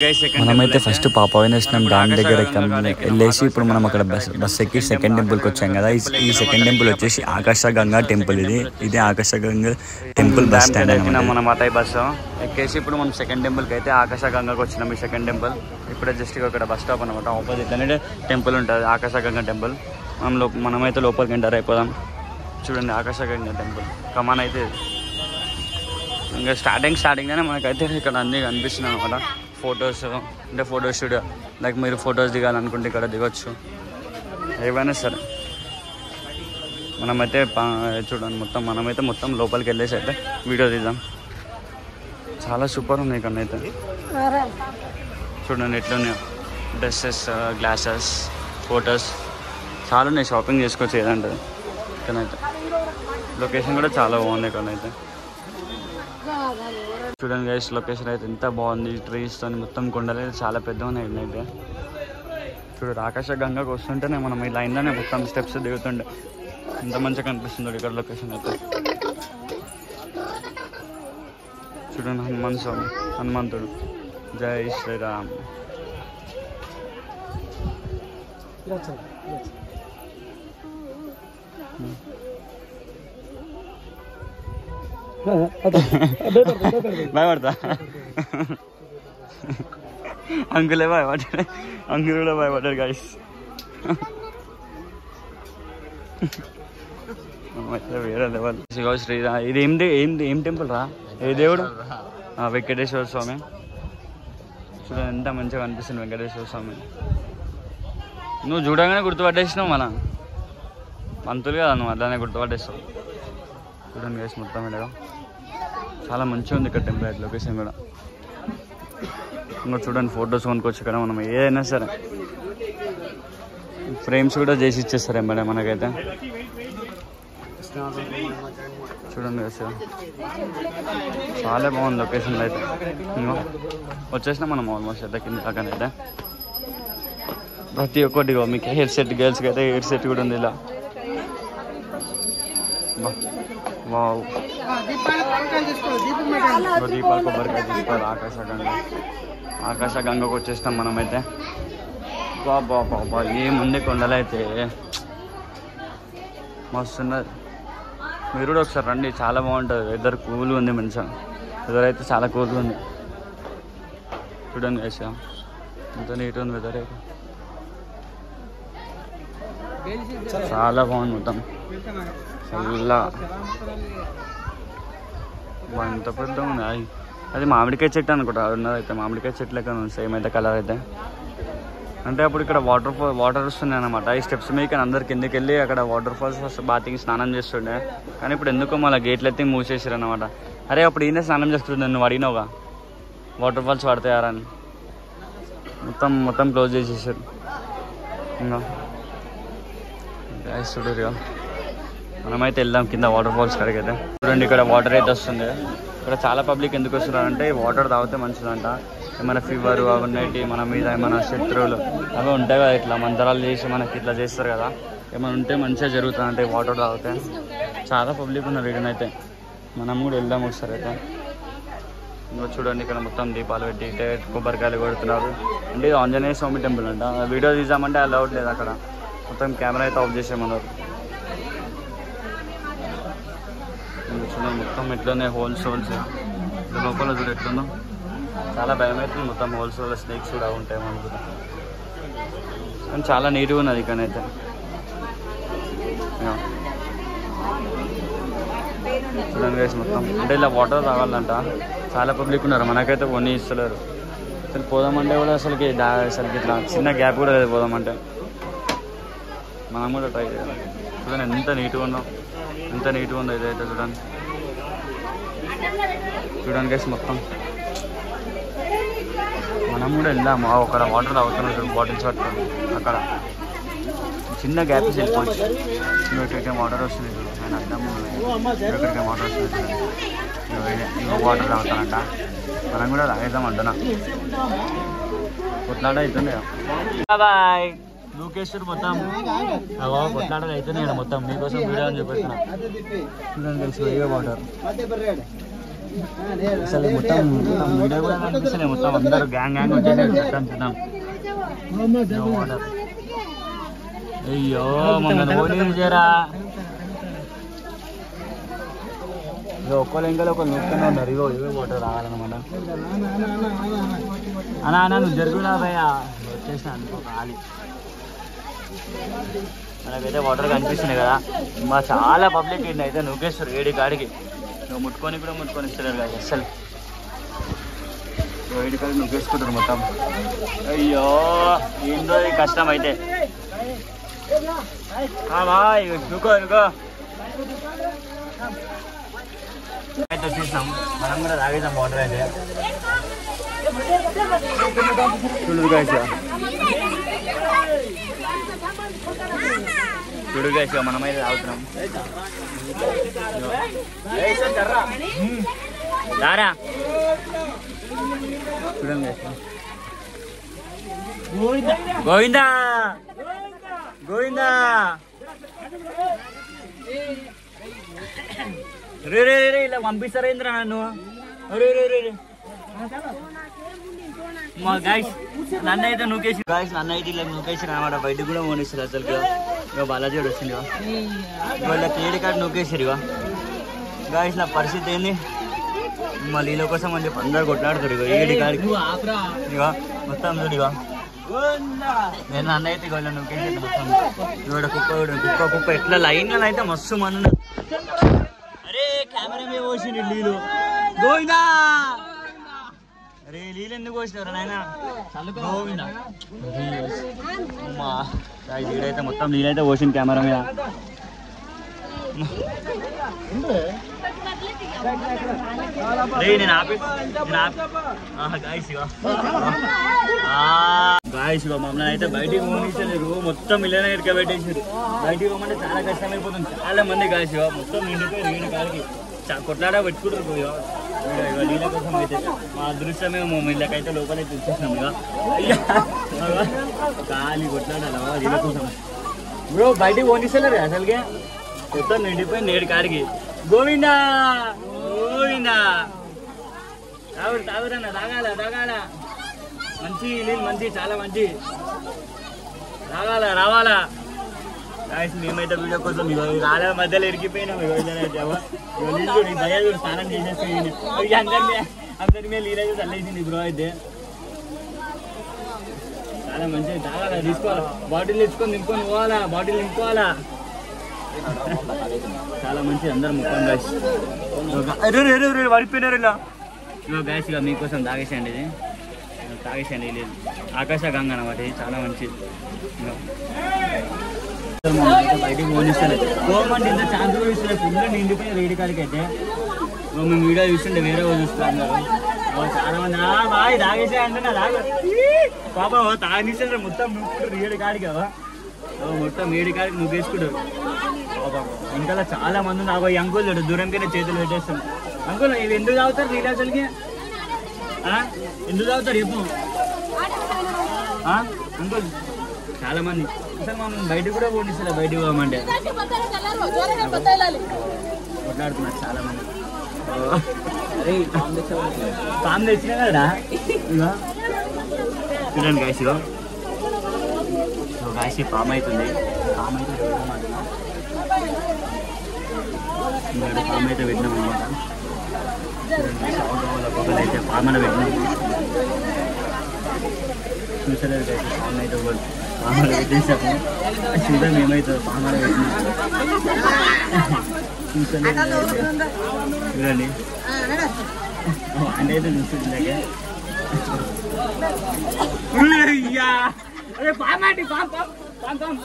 మనమైతే first పాపవినాశనం dam దగ్గర వెళ్ళేసి ఇప్పుడు మనం అక్కడ బస్ ఎక్కి సెకండ్ టెంపుల్కి వచ్చాం కదా. ఈ సెకండ్ టెంపుల్ వచ్చేసి ఆకాశగంగా టెంపుల్. ఇది ఆకాశగంగా టెంపుల్ బస్ స్టాండ్ అయినా మన మాతాయి బస్సు ఎక్కేసి ఇప్పుడు మనం సెకండ్ టెంపుల్కి అయితే ఆకాశగంగాకి వచ్చినాం. ఈ సెకండ్ టెంపుల్ ఇప్పుడే జస్ట్ ఇక్కడ బస్ స్టాప్ అనమాట. ఆపోజిట్ అనేది టెంపుల్ ఉంటుంది, ఆకాశగంగా టెంపుల్. మనమైతే లోపలికి ఎంటర్ అయిపోదాం. చూడండి ఆకాశగంగా టెంపుల్ కమాన్ అయితే ఇంకా స్టార్టింగ్గానే మనకైతే ఇక్కడ అన్నీ కనిపిస్తున్నాయి అనమాట. ఫొటోస్ అంటే ఫోటో స్టూడియో, లైక్ మీరు ఫొటోస్ దిగాలనుకుంటే ఇక్కడ దిగొచ్చు, ఏవైనా సరే. మనమైతే చూడండి మనమైతే మొత్తం లోపలికి వెళ్ళేసి అయితే వీడియో తీద్దాం. చాలా సూపర్ ఉంది ఇక్కడ అయితే. చూడండి ఎట్లున్నాయో డ్రెస్సెస్, గ్లాసెస్, ఫొటోస్ చాలా ఉన్నాయి. షాపింగ్ చేసుకోవచ్చు ఏదంటే ఇక్కడైతే. లొకేషన్ కూడా చాలా బాగుంది ఇక్కడైతే. చూడండి గైస్ లొకేషన్ అయితే ఎంత బాగుంది. ట్రీస్తో మొత్తం కొండలు అయితే చాలా పెద్దగా ఉన్నాయి అయితే. చూడండి ఆకాశగంగాకి వస్తుంటేనే మనం ఈ లైన్లోనే మొత్తం స్టెప్స్ దిగుతుండే ఎంత మంచిగా కనిపిస్తుంది ఇక్కడ లొకేషన్ అయితే. చూడండి హనుమాన్ స్వామి, హనుమంతుడు, జై శ్రీరామ్. భయపడతా అంకులే భయపడ్డాడు, అంకుల్ కూడా భయపడ్డాడు గాయస్. వేరే లెవెల్. శ్రీరామ్ ఇది ఏం టెంపుల్ రా? ఏ దేవుడు? వెంకటేశ్వర స్వామి. చూడండి ఎంత మంచిగా అనిపిస్తుంది వెంకటేశ్వర స్వామి. నువ్వు చూడగానే గుర్తుపట్టేసినావు, మన పంతులు కదా, నువ్వు అట్లానే గుర్తుపట్టేస్తావు. చూడండి గైస్ మొత్తం ఇక్కడ చాలా మంచిగా ఉంది ఇక్కడ టెంపుల్ అయితే. లొకేషన్ కూడా ఇంకా చూడండి ఫొటోస్ కొనుక్కోవచ్చు ఇక్కడ మనం ఏదైనా సరే. ఫ్రేమ్స్ కూడా చేసి ఇచ్చేస్తారు మేడం మనకైతే. చూడండి గైస్ చాలా బాగుంది లొకేషన్లో అయితే. వచ్చేసినా మనం ఆల్మోస్ట్ అయితే కింద దాకానైతే. ప్రతి ఒక్కటి మీకు హెయిర్ సెట్, గర్ల్స్కి అయితే హెయిర్ సెట్ కూడా ఉంది ఇలా. వావ్ దీపాలు కొబ్బరికాయ తీసుకోవాలి. ఆకాశగంగకు వచ్చేస్తాం మనమైతే. బాబా ఏముంది కొండలు అయితే మస్తున్నది. మీరు కూడా ఒకసారి రండి, చాలా బాగుంటుంది. వెదర్ కూల్గా ఉంది, మంచిగా వెదర్ అయితే చాలా కూల్గా ఉంది. చూడండి గైస్ ఎంత నీట్ ఉంది వెదర్ అయితే. చాలా బాగుంది మొత్తం చల్ల. ఎంత పెద్ద ఉంది అది. మామిడికాయ చెట్టు అనుకుంటా ఉన్నది అయితే. మామిడికాయ చెట్టు లెక్క ఉంది సేమ్ అయితే కలర్ అయితే. అంటే అప్పుడు ఇక్కడ వాటర్ వస్తున్నాయి అనమాట. ఈ స్టెప్స్ మీద కానీ అందరు కిందకి వెళ్ళి అక్కడ వాటర్ ఫాల్స్ ఫస్ట్ బాతింగ్ స్నానం చేస్తుండే. కానీ ఇప్పుడు ఎందుకో మళ్ళీ గేట్లు ఎత్తి మూసేసారు అనమాట. అరే అప్పుడు ఈయన స్నానం చేస్తుండే, నువ్వు అడిగినావుగా వాటర్ ఫాల్స్ పడతాయారని. మొత్తం క్లోజ్ చేసేసారు. ఇంకా చూడరు మనమైతే వెళ్దాం కింద వాటర్ ఫాల్స్ కాడికి అయితే. చూడండి ఇక్కడ వాటర్ అయితే వస్తుంది. ఇక్కడ చాలా పబ్లిక్ ఎందుకు వస్తున్నారంటే వాటర్ తాగితే మంచిదంట. ఏమైనా ఫీవర్ అవన్నీ మన మీద ఏమైనా శత్రువులు అవి ఉంటాయి కదా, ఇట్లా మంత్రాలు చేసి మనకి ఇట్లా చేస్తారు కదా, ఏమైనా ఉంటే మంచిగా జరుగుతుంది అంటే వాటర్ తాగితే. చాలా పబ్లిక్ ఉన్నారు ఇక్కడైతే. మనం కూడా వెళ్దాం ఒకసారి అయితే. ఇంకా చూడండి ఇక్కడ మొత్తం దీపాలు పెట్టి కొబ్బరికాయలు కొడుతున్నారు. అంటే ఇది ఆంజనేయ స్వామి టెంపుల్ అంట. వీడియో తీసామంటే అలౌడ్ లేదు అక్కడ. మొత్తం కెమెరా అయితే ఆఫ్ చేసేయమన్నారు. చూడండి మొత్తం ఎట్లున్నాయి హోల్స్ లోపల చూడు ఎట్లుందో. చాలా భయం అవుతుంది. మొత్తం హోల్స్ వల్ల స్నేక్స్ కూడా ఉంటాయి మనకు. కానీ చాలా నీట్గా ఉన్నది ఇక్కడైతే. చూడండి గైస్ మొత్తం అంటే ఇలా వాటర్ తాగాలంట. చాలా పబ్లిక్ ఉన్నారు, మనకైతే కొన్ని ఇస్తలేరు. అసలు పోదామంటే కూడా అసలుకి ఇట్లా చిన్న గ్యాప్ కూడా లేదు పోదామంటే. మనం కూడా ట్రై చేయాలి. చూడండి ఎంత నీట్గా ఉందో ఇదైతే. చూడండి గైస్ మొత్తం మనం కూడా వెళ్దాము. అక్కడ వాటర్ తాగుతున్నాం బాటిల్స్ పట్టుకొని. అక్కడ చిన్న గ్యాప్ వెళ్ళిపోవచ్చు. ఇక్కడికి వాటర్ వస్తుంది చూడు, ఆయన అర్థం ఇక్కడికి వాటర్ వస్తుంది చూడండి. ఇంకో వాటర్ తాగుతానంట. మనం కూడా తాగేద్దాం అంటున్నా. కొట్లాట అవుతుంది. బాయ్ లూకేశ్వర్ మొత్తం కొట్లాటలు అవుతున్నాయి ఇక్కడ మొత్తం. మీకోసం వీడియో అని చూపెడుతున్నా. చూడండి తెలిసి వాటర్ అసలు మొత్తం వీడియో కూడా కనిపిస్తలే, మొత్తం అందరూ గ్యాంగ్ వచ్చేసారు. చూద్దాం అయ్యో మమ్మల్ని ఓడించారా, ఒక్కరు ఇంకా ఒకరు నొక్కునే ఉన్నారు. ఇగో ఇవే వాటర్ రావాలన్నమాట. అన్నా అన్న నువ్వు జరుగునా భయ్యా, వచ్చేసిన అనుకో ఖాళీ. మనకైతే వాటర్ కనిపిస్తున్నాయి కదా, మా చాలా పబ్లిక్ ఏంటి అయితే నూకేస్తారు ఏడి కాడికి. నువ్వు ముట్టుకొని కూడా ముట్టుకొని ఇస్తున్నారు కదా అసలు, ఏడి కాడికి నూకేసుకుంటారు మొత్తం. అయ్యో ఏందో కష్టం అయితే. నుకో నుకో అయితే వచ్చేసినాం, మనం కూడా తాగేసాం వాటర్ అయితే. చూడు గైస్ మనమైతే తాగుతున్నాం. దారా చూడండి గోవిందా గోవిందా. రే రే రే ఇలా పంపిస్తారేంద్రా నన్ను. రే రే రే మా గాయస్ నన్ను అయితే నూకేసి, గాయస్ నన్ను అయితే ఇలా నూకేసి అనమాట. బయటకు కూడా పోనిస్తారు అసలు. ఇక బాలాజీ వచ్చింది వాళ్ళ క్రెడిట్ కార్డు నూకేసారు. ఇక గాయస్ నా పరిస్థితి ఏంది, మా లీల కోసం అని చెప్పి అందరు కొట్లాడుతారు. ఇక ఏడి కాడికి ఇక మొత్తం చూడు. ఇక నేను నన్ను అయితే ఇక నూకేసి మొత్తం ఇవాడ కుక్క కుక్క కుక్క ఎట్లా లైన్లో అయితే మస్తు మన. అరే కెమెరా మీద పోసిండు లీలు. గోవిందా అరే లీలు ఎందుకు పోసినారు నాయన. గోవిందా అమ్మా ఈడైతే మొత్తం నీళ్ళైతే పోసింది కెమెరా మీద. నేను ఆపి గాయస్ మమ్మల్ని అయితే బయటికి పోనిస్తలేరు, మొత్తం ఇళ్ళనే ఇటుక పెట్టేసారు. బయటికి పోమంటే చాలా కష్టమైపోతుంది. చాలా మంది గాయస్ మొత్తం నిండిపోయి నీళ్ళ కాడికి కొట్లాడ పెట్టుకుంటారు. ఇక నీళ్ళ కోసం అయితే మా అదృష్టమే వీళ్ళకైతే లోపలైతే వచ్చేసినాం. ఇక ఖాళీ కొట్లాడాలి నీళ్ళ కోసం. బ్రో బయటికి పోనిస్తలేరు అసలుకే, మొత్తం నిండిపోయి నేడు కాడికి. గోవిందా గోవిందా తాగుడు తాగురన్నా, తాగాల తాగాల. మంచి నీళ్ళు మంచి చాలా మంచి, తాగాల రావాలా. గాయస్ మేమైతే వీడియో కోసం రాళ్ళ మధ్యలో ఇరికిపోయినాం. నీళ్ళు దయ్యాలు స్నానం చేసేసి అందరి మీద నీళ్ళైతే చల్లేసింది బ్రో. అయితే చాలా మంచిది, తాగాల తీసుకోవాలా. బాటిల్ తెచ్చుకొని నింపుకొని పోవాలా, బాటిల్ నింపుకోవాలా. చాలా మంచిది అందరు మొత్తం గాయస్. పడిపోయినారు ఇలా. ఇగో గాయస్ ఇక మీకోసం తాగేసేయండి, ఇది తాగేసేయండి. లేదు ఆకాశ గంగ అనమాట, ఇది చాలా మంచిది. బయటికి పోనిస్తారు పోమంటే ఇంత ఛాన్స్ కూడా ఇస్తారు. ఫుల్ నిండిపోయి రేడి కాడికి అయితే మేము వీడియో చూస్తుంటే వేరే వాళ్ళు చూస్తున్నారు చాలా మంది. బాయ్ తాగేసే అంటే నా తాగ పాప తాగనిస్తారు మొత్తం నూపుకుంటారు ఏడు కాడికి కదా, మొత్తం ఏడు కాడికి నువ్వు వేసుకుంటారు. ఇంకా చాలా మంది నాకు ఈ అంకుల్ చూడు దూరంకైనా చేతులు పెట్టేస్తాను. అంకుల్ ఇవి ఎందుకు తాగుతారు నీళ్ళు అసలుకి, ఎందుకు తాగుతారు చెప్పు అంకుల్. చాలా మంది అసలు మనం బయటకు కూడా పోనిస్తారు, బయటకు పోమంటే కొట్లాడుతున్నారు చాలా మంది. పాము తెచ్చినా కదా చూడండి గాయస్. ఇగో గాయస్ పాము అవుతుంది, పాము అయితే పాము అయితే పెట్టినాం అనమాట. చూడండి అయితే పామన పెట్టినాము. చూసలేదు అయితే పాము అయితే పామలు పెట్టేసాము. చూద్దాం ఏమవుతుందో పామల పెట్టినాం. చూసలేదు చూడండి అంటే అయితే చూస్తుండే. అరే పామాటి పామ్ పామ్ పామ్ పామ్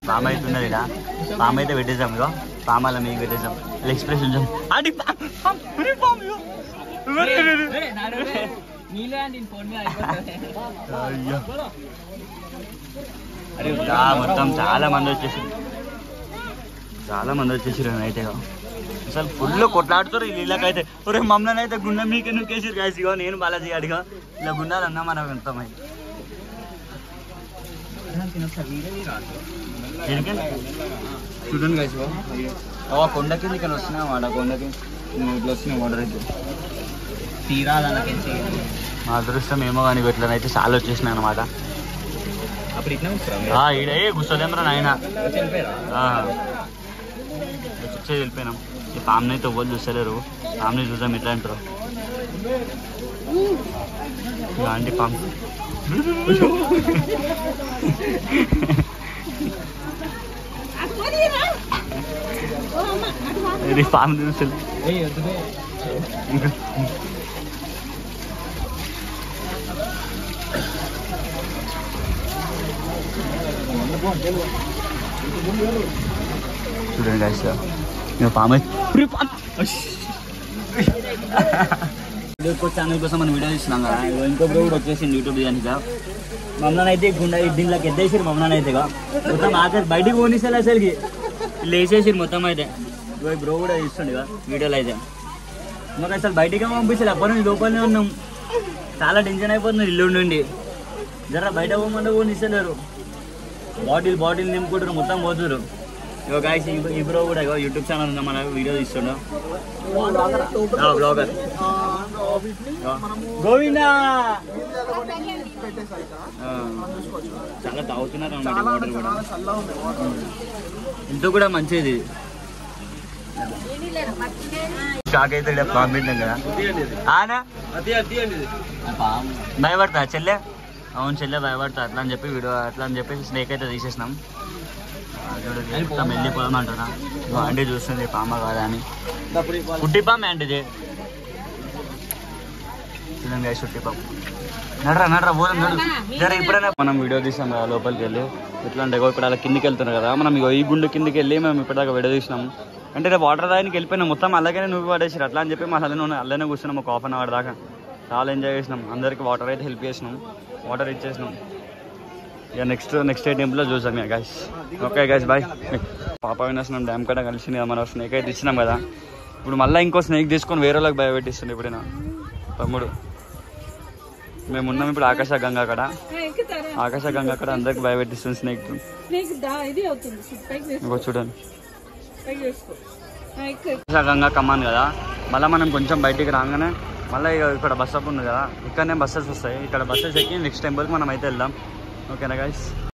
పామ అవుతున్నది ఇలా. పామ అయితే పెట్టేసాం. ఇక పామాల మేము పెట్టేసాం. ఎక్స్ప్రెషన్ అరే మొత్తం చాలా మంది వచ్చేసారు, చాలా మంది వచ్చేసారు అయితే. అసలు ఫుల్ కొట్లాడుతారు వీళ్ళకైతే. ఒరే మమ్మల్ని అయితే గుండె మీకే నువ్వేసారు గాయస్. ఇగో నేను బాలాజీ అడిగా ఇలా గుండాలన్నా మనం ఎంతమై చూడండి గాయస్. కొండ కింద ఇక్కడ వస్తున్నాయి మాట. కొండకి ఇట్లా వస్తున్నాయి వాటర్ అయితే తీరాలకి. మా అదృష్టం ఏమో కానీ ఇట్లనైతే చాలా వచ్చేసినాయి అనమాట. ఈడే కూర్చోలేమరా నాయన వచ్చి వెళ్ళిపోయినాం. ఈ పామ్ని అయితే ఎవ్వరు చూస్తలేరు. పామ్ని చూద్దాం ఎట్లా అంటారు. ఇలాంటి పామ్ ఇది పాము చూస్తలే. చూడండి గాయస్ పాము ఛానల్ కోసం మనం వీడియో ఇస్తున్నాం కదా. ఇంకో బ్రో కూడా వచ్చేసింది యూట్యూబ్ దానిగా. మమ్మల్ని అయితే గుండె దీంట్లోకి ఎత్తేసారు. మమ్మల్ని అయితే మొత్తం ఆఖరి బయటికి పోనిస్తారు అసలుకి వీళ్ళు వేసేసారు మొత్తం అయితే. బ్రో కూడా ఇస్తుండే వీడియోలో అయితే. మాకు అసలు బయటికి పంపించారు. అప్పటి నుంచి లోపలనే ఉన్నాం. చాలా టెన్షన్ అయిపోతుంది ఇల్లు నుండి. జర బయట పోమంటే పోనిస్తలేరు. బాటిల్ నింపుకుంటారు మొత్తం పోతున్నారు. ఇగో గాయస్ ఈ బ్రో కూడా ఇగో యూట్యూబ్ ఛానల్ ఉందా మన వీడియో తీస్తుండ బ్లాగర్ గోవిందా. చాలా తాగుతున్నారు అన్నమాట వాటర్ కూడా. ఇంత కూడా మంచిది. షాక్ అయితే పంపించాం కదా. భయపడతా చెల్లె. అవును చెల్లె భయపడతా. అట్లా అని చెప్పి వీడియో అట్లా అని చెప్పి స్నేక్ అయితే తీసేసినాం. మొత్తం వెళ్ళిపోదాం అంటున్నా. ఆంటీ చూస్తుంది పామ కాదా అని. కుట్టి పామే అంటే ఇది చూడండి గాయస్. కుట్టి పాము నడరా పోదాం నడు. జర ఇప్పుడైనా మనం వీడియో తీసాం కదా లోపలికి వెళ్ళి. ఎట్లా అంటే ఇప్పుడు అలా కిందికి వెళ్తున్నారు కదా. మనం ఈ గుండు కిందికి వెళ్ళి మేము ఇప్పటిదాకా వీడియో తీసినాం. అంటే రేపు వాటర్ దానికి వెళ్ళిపోయినాం మొత్తం. అలాగే నువ్వు పడేసారు అట్లా అని చెప్పి మా అల్లనే కూర్చున్నాం ఒక హాఫ్ అన్ అవర్ దాకా. చాలా ఎంజాయ్ చేసినాం. అందరికి వాటర్ అయితే హెల్ప్ చేసినాం. వాటర్ ఇచ్చేసినాం. ఇక నెక్స్ట్ టెంపుల్లో చూసాం ఇక గాయస్. Okay guys bye. పాప వినాశనం డ్యామ్ కాడ కలిసింది కదా. మనం స్నేక్ అయితే ఇచ్చినాం కదా. ఇప్పుడు మళ్ళీ ఇంకో స్నేక్ తీసుకొని వేరే వాళ్ళకి భయపెట్టిస్తుంది ఇప్పుడైనా తమ్ముడు. మేము ఉన్నాం ఇప్పుడు ఆకాశగంగా కాడ. ఆకాశగంగా కాడ అందరికి భయపెట్టిస్తుంది స్నేక్. చూడండి ఆకాశగంగా కమ్మాను కదా. మళ్ళీ మనం కొంచెం బయటికి రాగానే మళ్ళీ ఇక్కడ బస్ స్టాప్ ఉంది కదా. ఇక్కడనే బస్సెస్ వస్తాయి. ఇక్కడ బస్సెస్ ఎక్కి నెక్స్ట్ టెంపుల్కి మనం అయితే వెళ్దాం. ఓకేనా గైస్.